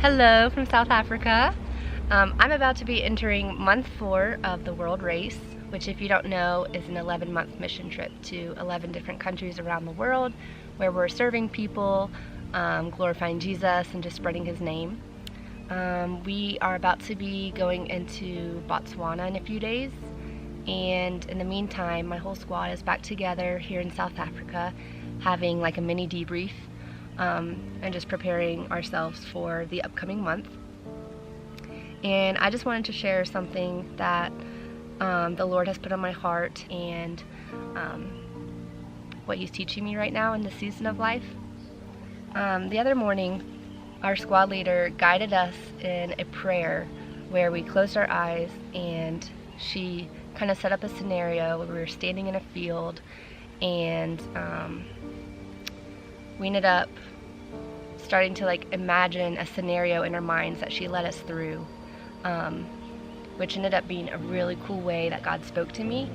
Hello from South Africa. I'm about to be entering month 4 of the World Race, which, if you don't know, is an 11-month mission trip to 11 different countries around the world where we're serving people, glorifying Jesus, and just spreading His name. We are about to be going into Botswana in a few days, and in the meantime, my whole squad is back together here in South Africa, having like a mini debrief. And just preparing ourselves for the upcoming month. And I just wanted to share something that the Lord has put on my heart, and what He's teaching me right now in this season of life. The other morning, our squad leader guided us in a prayer where we closed our eyes, and she kind of set up a scenario where we were standing in a field, and we ended up starting to imagine a scenario in our minds that she led us through, which ended up being a really cool way that God spoke to me.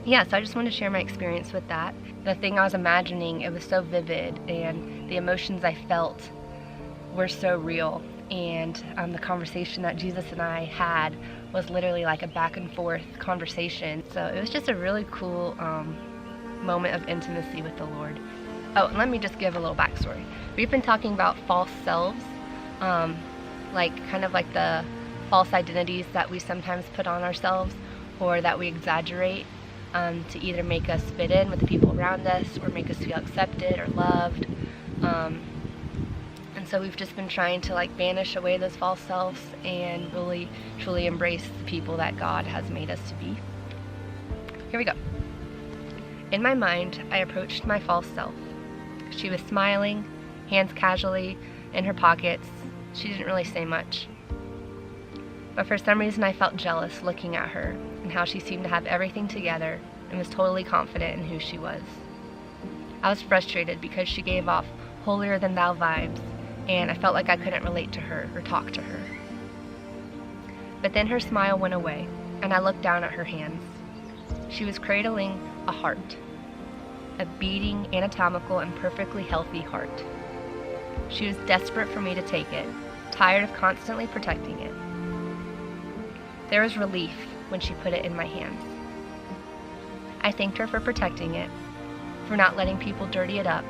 Yeah, so I just wanted to share my experience with that. The thing I was imagining, it was so vivid, and the emotions I felt were so real, and the conversation that Jesus and I had was literally like a back and forth conversation. So it was just a really cool moment of intimacy with the Lord. Oh, and let me just give a little backstory. We've been talking about false selves, kind of like the false identities that we sometimes put on ourselves, or that we exaggerate to either make us fit in with the people around us or make us feel accepted or loved. And so we've just been trying to banish away those false selves and really truly embrace the people that God has made us to be. Here we go. In my mind, I approached my false self. She was smiling, hands casually in her pockets. She didn't really say much. But for some reason I felt jealous looking at her and how she seemed to have everything together and was totally confident in who she was. I was frustrated because she gave off holier-than-thou vibes, and I felt like I couldn't relate to her or talk to her. But then her smile went away, and I looked down at her hands. She was cradling a heart. A beating, anatomical, and perfectly healthy heart. She was desperate for me to take it, tired of constantly protecting it. There was relief when she put it in my hands. I thanked her for protecting it, for not letting people dirty it up,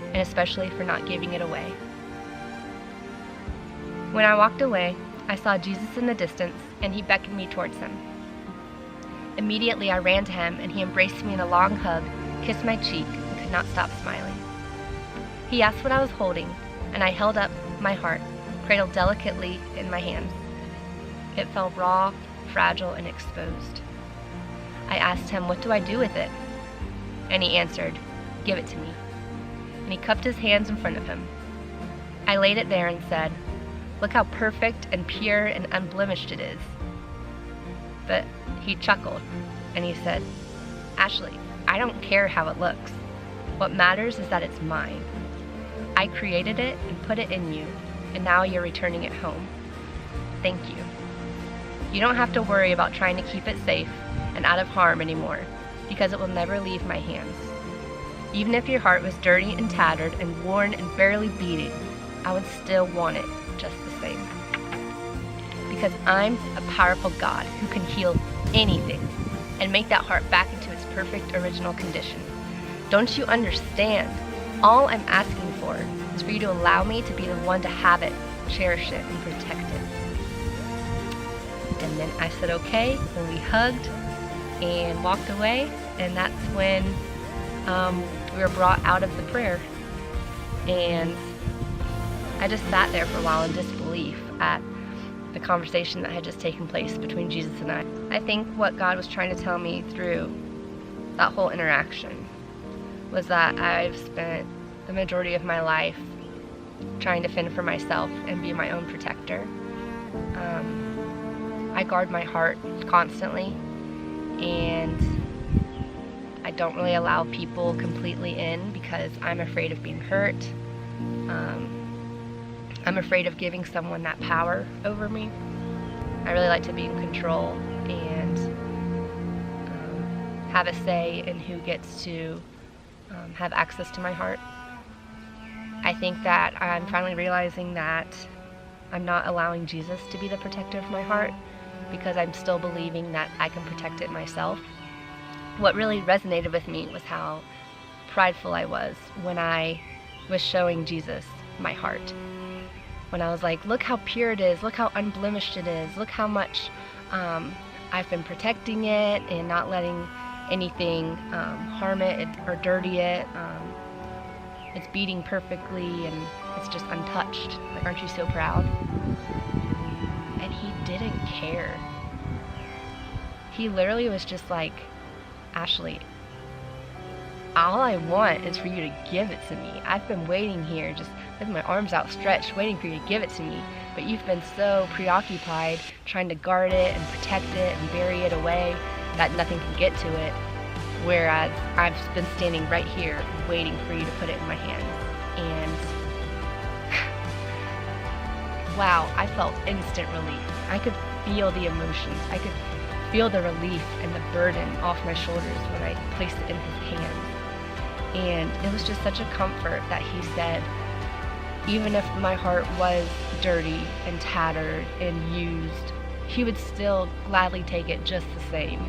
and especially for not giving it away. When I walked away, I saw Jesus in the distance, and He beckoned me towards Him. Immediately I ran to Him, and He embraced me in a long hug, kissed my cheek, and could not stop smiling. He asked what I was holding, and I held up my heart, cradled delicately in my hands. It felt raw, fragile, and exposed. I asked Him, "What do I do with it?" And He answered, "Give it to me." And He cupped His hands in front of Him. I laid it there and said, "Look how perfect and pure and unblemished it is." But He chuckled, and He said, "Ashley, I don't care how it looks. What matters is that it's mine. I created it and put it in you, and now you're returning it home. Thank you. You don't have to worry about trying to keep it safe and out of harm anymore, because it will never leave my hands. Even if your heart was dirty and tattered and worn and barely beating, I would still want it just the same. Because I'm a powerful God who can heal anything and make that heart back into its perfect original condition. Don't you understand? All I'm asking for is for you to allow me to be the one to have it, cherish it, and protect it." And then I said okay, and we hugged and walked away, and that's when we were brought out of the prayer. And I just sat there for a while in disbelief at the conversation that had just taken place between Jesus and I. I think what God was trying to tell me through that whole interaction was that I've spent the majority of my life trying to fend for myself and be my own protector. I guard my heart constantly, and I don't really allow people completely in because I'm afraid of being hurt. I'm afraid of giving someone that power over me. I really like to be in control and have a say in who gets to have access to my heart. I think that I'm finally realizing that I'm not allowing Jesus to be the protector of my heart because I'm still believing that I can protect it myself. What really resonated with me was how prideful I was when I was showing Jesus my heart. When I was like, look how pure it is, look how unblemished it is, look how much I've been protecting it and not letting anything harm it or dirty it. It's beating perfectly and it's just untouched. Like, aren't you so proud? And he didn't care. He literally was just like, Ashley, all I want is for you to give it to me. I've been waiting here just with my arms outstretched, waiting for you to give it to me. But you've been so preoccupied trying to guard it and protect it and bury it away that nothing can get to it. Whereas I've been standing right here waiting for you to put it in my hands. And wow, I felt instant relief. I could feel the emotions. I could feel the relief and the burden off my shoulders when I placed it in his hands. And it was just such a comfort that he said, even if my heart was dirty and tattered and used, he would still gladly take it just the same.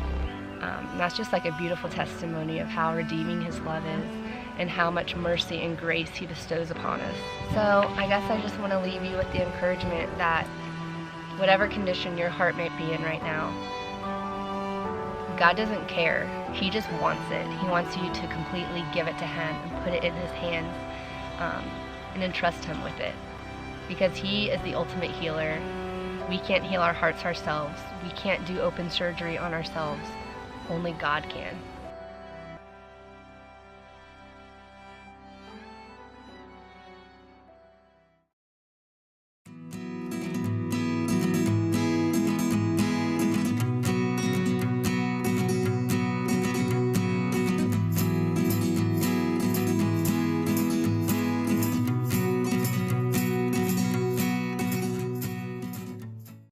And that's just like a beautiful testimony of how redeeming his love is and how much mercy and grace he bestows upon us. So I guess I just want to leave you with the encouragement that whatever condition your heart might be in right now, God doesn't care. He just wants it. He wants you to completely give it to him and put it in his hands and entrust him with it. Because he is the ultimate healer. We can't heal our hearts ourselves. We can't do open surgery on ourselves. Only God can.